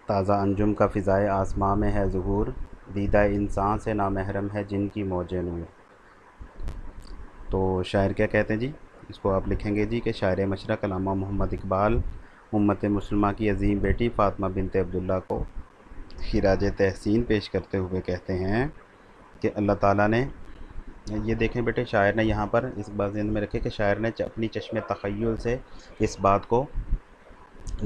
تازہ انجم کا فضائے آسماں میں ہے ظہور، دیدہ انسان سے نامحرم ہے جن کی موج نور۔ تو شاعر کیا کہتے ہیں جی، اس کو آپ لکھیں گے جی کہ شاعر مشرق علامہ محمد اقبال امت مسلمہ کی عظیم بیٹی فاطمہ بنت عبداللہ کو خراج تحسین پیش کرتے ہوئے کہتے ہیں کہ اللہ تعالیٰ نے، یہ دیکھیں بیٹے، شاعر نے یہاں پر اس بات ذہن میں رکھے کہ شاعر نے اپنی چشم تخیل سے اس بات کو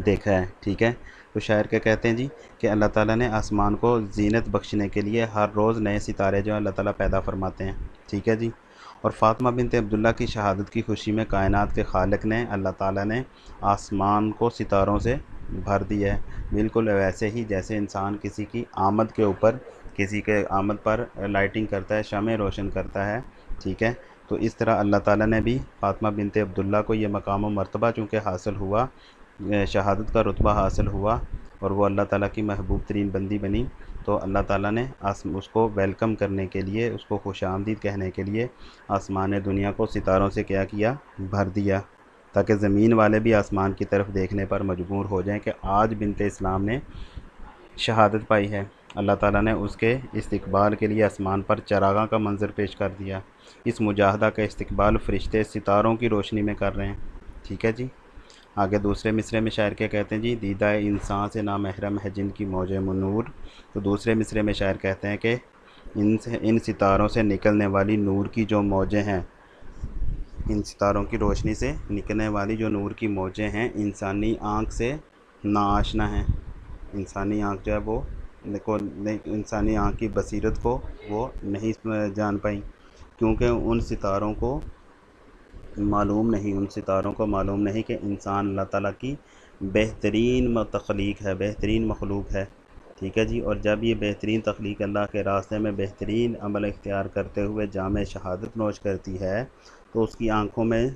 دیکھا ہے، ٹھیک ہے۔ تو شاعر کیا کہتے ہیں جی کہ اللہ تعالیٰ نے آسمان کو زینت بخشنے کے لیے ہر روز نئے ستارے جو اللہ تعالیٰ پیدا فرماتے ہیں، ٹھیک ہے جی۔ اور فاطمہ بنت عبداللہ کی شہادت کی خوشی میں کائنات کے خالق نے، اللہ تعالیٰ نے آسمان کو ستاروں سے بھر دیا ہے، بالکل ویسے ہی جیسے انسان کسی کی آمد کے اوپر، کسی کے آمد پر لائٹنگ کرتا ہے، شمع روشن کرتا ہے، ٹھیک ہے۔ تو اس طرح اللہ تعالیٰ نے بھی فاطمہ بنت عبداللہ کو یہ مقام و مرتبہ چونکہ حاصل ہوا، شہادت کا رتبہ حاصل ہوا اور وہ اللہ تعالیٰ کی محبوب ترین بندی بنی، تو اللہ تعالیٰ نے اس کو ویلکم کرنے کے لیے، اس کو خوش آمدید کہنے کے لیے آسمان دنیا کو ستاروں سے کیا کیا، بھر دیا، تاکہ زمین والے بھی آسمان کی طرف دیکھنے پر مجبور ہو جائیں کہ آج بنت اسلام نے شہادت پائی ہے۔ اللہ تعالیٰ نے اس کے استقبال کے لیے آسمان پر چراغاں کا منظر پیش کر دیا۔ اس مجاہدہ کا استقبال فرشتے ستاروں کی روشنی میں کر رہے ہیں، ٹھیک ہے جی۔ آگے دوسرے مصرعے میں شاعر کیا کہتے ہیں جی، دیدہ انسان سے نامحرم ہے جن کی موج نور۔ تو دوسرے مصرعے میں شاعر کہتے ہیں کہ ان ستاروں سے نکلنے والی نور کی جو موجیں ہیں، ان ستاروں کی روشنی سے نکلنے والی جو نور کی موجیں ہیں، انسانی آنکھ سے ناآشنا ہیں۔ انسانی آنکھ جو ہے وہ انسانی آنکھ کی بصیرت کو وہ نہیں جان پائیں، کیونکہ ان ستاروں کو معلوم نہیں کہ انسان اللہ تعالیٰ کی بہترین تخلیق ہے، بہترین مخلوق ہے، ٹھیک ہے جی۔ اور جب یہ بہترین تخلیق اللہ کے راستے میں بہترین عمل اختیار کرتے ہوئے جامِ شہادت نوش کرتی ہے تو اس کی آنکھوں میں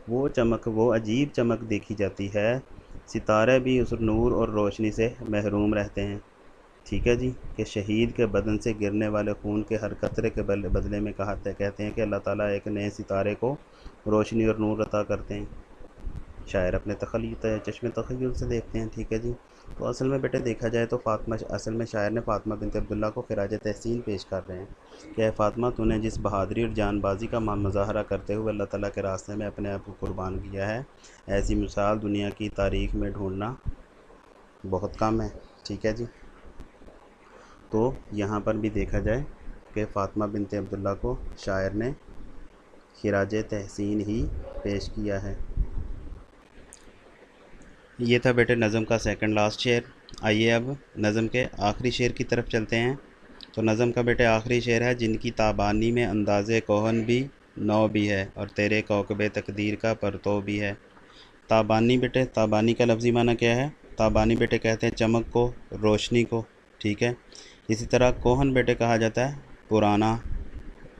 وہ چمک، وہ عجیب چمک دیکھی جاتی ہے، ستارے بھی اس نور اور روشنی سے محروم رہتے ہیں، ٹھیک ہے جی۔ کہ شہید کے بدن سے گرنے والے خون کے ہر قطرے کے بدلے میں کہتے ہیں کہ اللہ تعالیٰ ایک نئے ستارے کو روشنی اور نور عطا کرتے ہیں۔ شاعر اپنے چشم تخیل سے دیکھتے ہیں، ٹھیک ہے جی۔ تو اصل میں بیٹے دیکھا جائے تو اصل میں شاعر نے فاطمہ بنت عبداللہ کو خراج تحسین پیش کر رہے ہیں کہ اے فاطمہ، تو نے جس بہادری اور جان بازی کا مظاہرہ کرتے ہوئے اللہ تعالیٰ کے راستے میں اپنے آپ کو قربان کیا ہے، ایسی مثال دنیا کی تاریخ میں ڈھونڈنا بہت کم ہے، ٹھیک ہے جی۔ تو یہاں پر بھی دیکھا جائے کہ فاطمہ بنت عبداللہ کو شاعر نے خراج تحسین ہی پیش کیا ہے۔ یہ تھا بیٹے نظم کا سیکنڈ لاسٹ شعر۔ آئیے اب نظم کے آخری شعر کی طرف چلتے ہیں۔ تو نظم کا بیٹے آخری شعر ہے، جن کی تابانی میں انداز کوہن بھی نو بھی ہے اور تیرے کوکب تقدیر کا پرتو بھی ہے۔ تابانی بیٹے، تابانی کا لفظی معنی کیا ہے؟ تابانی بیٹے کہتے ہیں چمک کو، روشنی کو، ٹھیک ہے۔ اسی طرح کوہن بیٹے کہا جاتا ہے پرانا،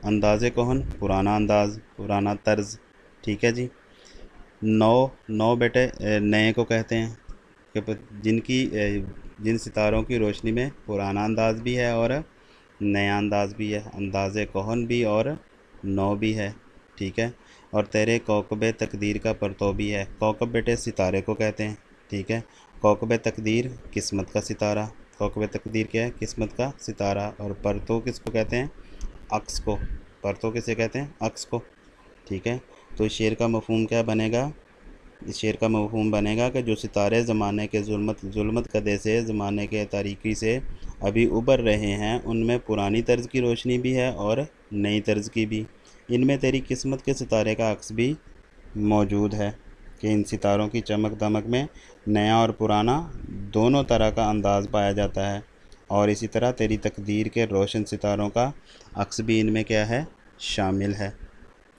انداز کوہن پرانا انداز، پرانا طرز، ٹھیک ہے جی۔ نو بیٹے نئے کو کہتے ہیں کہ جن ستاروں کی روشنی میں پرانا انداز بھی ہے اور نیا انداز بھی ہے، انداز کوہن بھی اور نو بھی ہے، ٹھیک ہے۔ اور تیرے کوکب تقدیر کا پرتو بھی ہے۔ کوکب بیٹے ستارے کو کہتے ہیں، ٹھیک ہے۔ کوکب تقدیر قسمت کا ستارہ، کوکب تقدیر کیا ہے؟ قسمت کا ستارہ۔ اور پرتو کس کو کہتے ہیں؟ عکس کو۔ پرتو کسے کہتے ہیں؟ عکس کو، ٹھیک ہے۔ تو اس شعر کا مفہوم کیا بنے گا؟ اس شعر کا مفہوم بنے گا کہ جو ستارے زمانے کے ظلمت کدے سے، زمانے کے تاریکی سے ابھی ابھر رہے ہیں، ان میں پرانی طرز کی روشنی بھی ہے اور نئی طرز کی بھی۔ ان میں تیری قسمت کے ستارے کا عکس بھی موجود ہے کہ ان ستاروں کی چمک دمک میں نیا اور پرانا دونوں طرح کا انداز پایا جاتا ہے، اور اسی طرح تیری تقدیر کے روشن ستاروں کا عکس بھی ان میں کیا ہے؟ شامل ہے،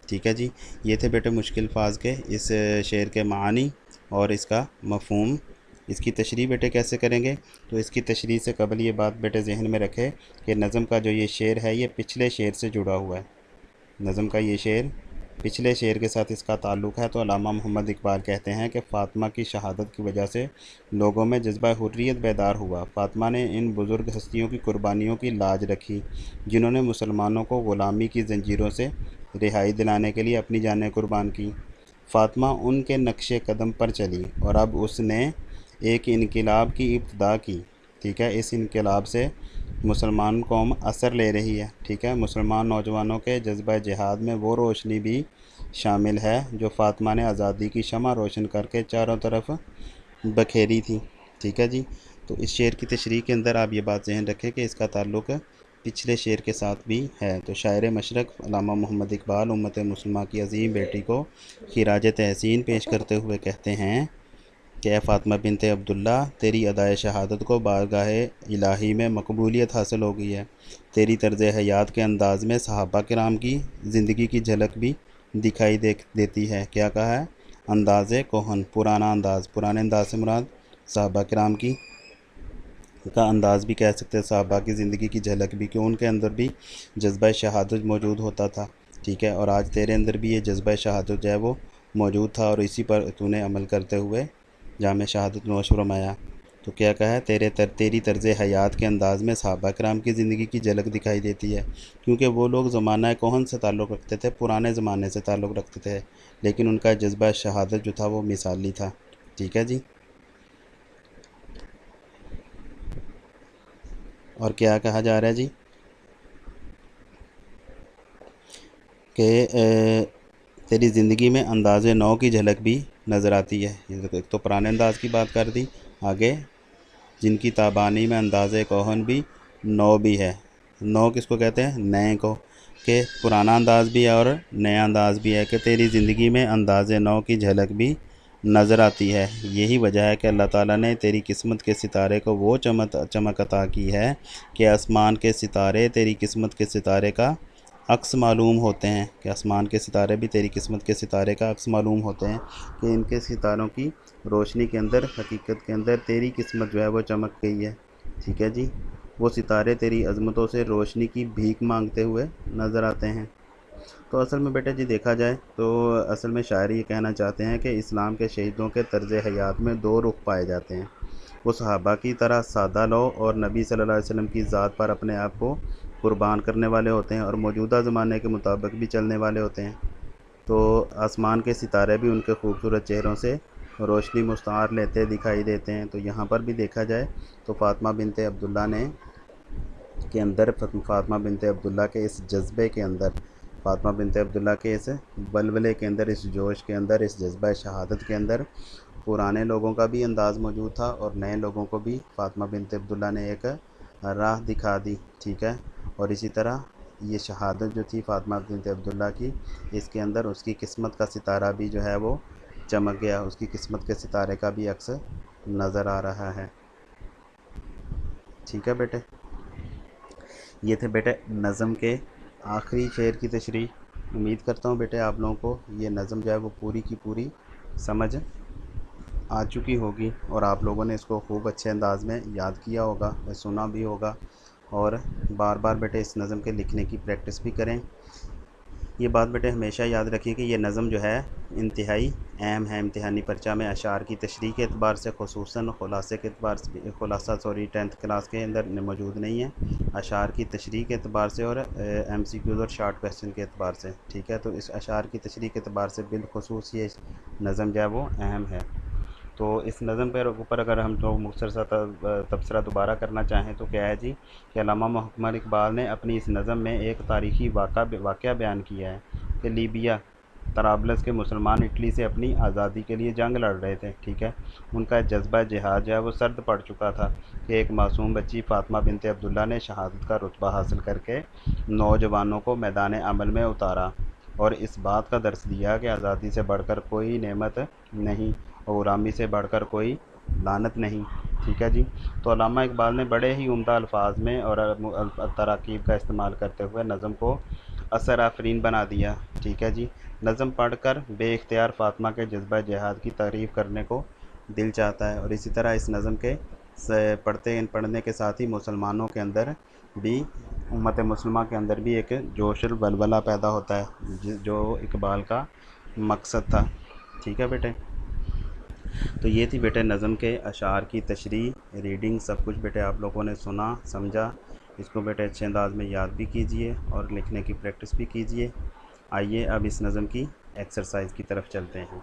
ٹھیک ہے جی۔ یہ تھے بیٹے مشکل الفاظ کے اس شعر کے معانی اور اس کا مفہوم۔ اس کی تشریح بیٹے کیسے کریں گے؟ تو اس کی تشریح سے قبل یہ بات بیٹے ذہن میں رکھے کہ نظم کا جو یہ شعر ہے یہ پچھلے شعر سے جڑا ہوا ہے۔ نظم کا یہ شعر پچھلے شعر کے ساتھ اس کا تعلق ہے۔ تو علامہ محمد اقبال کہتے ہیں کہ فاطمہ کی شہادت کی وجہ سے لوگوں میں جذبہ حریت بیدار ہوا۔ فاطمہ نے ان بزرگ ہستیوں کی قربانیوں کی لاج رکھی جنہوں نے مسلمانوں کو غلامی کی زنجیروں سے رہائی دلانے کے لیے اپنی جانیں قربان کی۔ فاطمہ ان کے نقش قدم پر چلی اور اب اس نے ایک انقلاب کی ابتدا کی، ٹھیک ہے، اس انقلاب سے مسلمان قوم اثر لے رہی ہے، ٹھیک ہے۔ مسلمان نوجوانوں کے جذبہ جہاد میں وہ روشنی بھی شامل ہے جو فاطمہ نے آزادی کی شمع روشن کر کے چاروں طرف بکھیری تھی، ٹھیک ہے جی۔ تو اس شعر کی تشریح کے اندر آپ یہ بات ذہن رکھیں کہ اس کا تعلق پچھلے شعر کے ساتھ بھی ہے۔ تو شاعر مشرق علامہ محمد اقبال امت مسلمہ کی عظیم بیٹی کو خراج تحسین پیش کرتے ہوئے کہتے ہیں کہ اے فاطمہ بنت عبداللہ، تیری ادائے شہادت کو بارگاہ الہی میں مقبولیت حاصل ہو گئی ہے۔ تیری طرز حیات کے انداز میں صحابہ کرام کی زندگی کی جھلک بھی دکھائی دیتی ہے۔ کیا کہا ہے؟ انداز کوہن، پرانا انداز، پرانے انداز سے مراد صحابہ کرام کا انداز بھی کہہ سکتے ہیں، صحابہ کی زندگی کی جھلک بھی، کہ ان کے اندر بھی جذبہ شہادت موجود ہوتا تھا، ٹھیک ہے۔ اور آج تیرے اندر بھی یہ جذبہ شہادت جو ہے وہ موجود تھا، اور اسی پر تو نے عمل کرتے ہوئے جامع شہادت نوش فرمایا۔ تو کیا کہا ہے؟ تیری طرز حیات کے انداز میں صحابہ کرام کی زندگی کی جھلک دکھائی دیتی ہے، کیونکہ وہ لوگ زمانہ کوہن سے تعلق رکھتے تھے، پرانے زمانے سے تعلق رکھتے تھے، لیکن ان کا جذبہ شہادت جو تھا وہ مثالی تھا، ٹھیک ہے جی۔ اور کیا کہا جا رہا ہے جی کہ تیری زندگی میں انداز نو کی جھلک بھی نظر آتی ہے۔ ایک تو پرانے انداز کی بات کر دی، آگے جن کی تابانی میں انداز کوہن بھی نو بھی ہے۔ نو کس کو کہتے ہیں؟ نئے کو، کہ پرانا انداز بھی ہے اور نیا انداز بھی ہے، کہ تیری زندگی میں انداز نو کی جھلک بھی نظر آتی ہے۔ یہی وجہ ہے کہ اللہ تعالیٰ نے تیری قسمت کے ستارے کو وہ چمک عطا کی ہے کہ آسمان کے ستارے تیری قسمت کے ستارے کا عکس معلوم ہوتے ہیں، کہ آسمان کے ستارے بھی تیری قسمت کے ستارے کا عکس معلوم ہوتے ہیں، کہ ان کے ستاروں کی روشنی کے اندر، حقیقت کے اندر تیری قسمت جو ہے وہ چمک گئی ہے، ٹھیک ہے جی۔ وہ ستارے تیری عظمتوں سے روشنی کی بھیک مانگتے ہوئے نظر آتے ہیں۔ تو اصل میں بیٹا جی دیکھا جائے تو اصل میں شاعر یہ کہنا چاہتے ہیں کہ اسلام کے شہیدوں کے طرز حیات میں دو رخ پائے جاتے ہیں۔ وہ صحابہ کی طرح سادہ لو اور نبی صلی اللہ علیہ وسلم کی ذات پر اپنے آپ کو قربان کرنے والے ہوتے ہیں، اور موجودہ زمانے کے مطابق بھی چلنے والے ہوتے ہیں۔ تو آسمان کے ستارے بھی ان کے خوبصورت چہروں سے روشنی مستعار لیتے دکھائی دیتے ہیں۔ تو یہاں پر بھی دیکھا جائے تو فاطمہ بنت عبداللہ کے اندر، فاطمہ بنت عبداللہ کے اس جذبے کے اندر، فاطمہ بنت عبداللہ کے اس ولولے کے اندر، اس جوش کے اندر، اس جذبہ شہادت کے اندر پرانے لوگوں کا بھی انداز موجود تھا، اور نئے لوگوں کو بھی فاطمہ بنت عبداللہ نے ایک راہ دکھا دی، ٹھیک ہے۔ اور اسی طرح یہ شہادت جو تھی فاطمہ بنت عبداللہ کی، اس کے اندر اس کی قسمت کا ستارہ بھی جو ہے وہ چمک گیا، اس کی قسمت کے ستارے کا بھی عکس نظر آ رہا ہے، ٹھیک ہے بیٹے۔ یہ تھے بیٹے نظم کے آخری شعر کی تشریح۔ امید کرتا ہوں بیٹے آپ لوگوں کو یہ نظم جو ہے وہ پوری کی پوری سمجھ آ چکی ہوگی، اور آپ لوگوں نے اس کو خوب اچھے انداز میں یاد کیا ہوگا، سنا بھی ہوگا، اور بار بار بیٹے اس نظم کے لکھنے کی پریکٹس بھی کریں۔ یہ بات بیٹے ہمیشہ یاد رکھیے کہ یہ نظم جو ہے انتہائی اہم ہے امتحانی پرچہ میں، اشعار کی تشریح کے اعتبار سے خصوصاً، خلاصے کے اعتبار سے، ٹینتھ کلاس کے اندر موجود نہیں ہے، اشعار کی تشریح کے اعتبار سے، اور ایم سی کیوز اور شارٹ کویسچن کے اعتبار سے، ٹھیک ہے۔ تو اس اشعار کی تشریح کے اعتبار سے بالخصوص یہ نظم جو ہے وہ اہم ہے۔ تو اس نظم پر اوپر اگر ہم تو مختصر سا تبصرہ دوبارہ کرنا چاہیں تو کیا ہے جی کہ علامہ محمد اقبال نے اپنی اس نظم میں ایک تاریخی واقعہ بیان کیا ہے کہ لیبیا، طرابلس کے مسلمان اٹلی سے اپنی آزادی کے لیے جنگ لڑ رہے تھے، ٹھیک ہے۔ ان کا جذبہ جہاد جو ہے وہ سرد پڑ چکا تھا کہ ایک معصوم بچی فاطمہ بنت عبداللہ نے شہادت کا رتبہ حاصل کر کے نوجوانوں کو میدان عمل میں اتارا، اور اس بات کا درس دیا کہ آزادی سے بڑھ کر کوئی نعمت نہیں، اور غلامی سے بڑھ کر کوئی لعنت نہیں، ٹھیک ہے جی۔ تو علامہ اقبال نے بڑے ہی عمدہ الفاظ میں اور تراکیب کا استعمال کرتے ہوئے نظم کو اثر آفرین بنا دیا، ٹھیک ہے جی۔ نظم پڑھ کر بے اختیار فاطمہ کے جذبہ جہاد کی تعریف کرنے کو دل چاہتا ہے، اور اسی طرح اس نظم کے پڑھنے کے ساتھ ہی مسلمانوں کے اندر بھی، امت مسلمہ کے اندر بھی ایک جوش الولولہ پیدا ہوتا ہے، جو اقبال کا مقصد تھا، ٹھیک ہے بیٹے۔ تو یہ تھی بیٹے نظم کے اشعار کی تشریح، ریڈنگ، سب کچھ بیٹے آپ لوگوں نے سنا سمجھا، اس کو بیٹے اچھے انداز میں یاد بھی کیجئے اور لکھنے کی پریکٹس بھی کیجئے۔ آئیے اب اس نظم کی ایکسرسائز کی طرف چلتے ہیں۔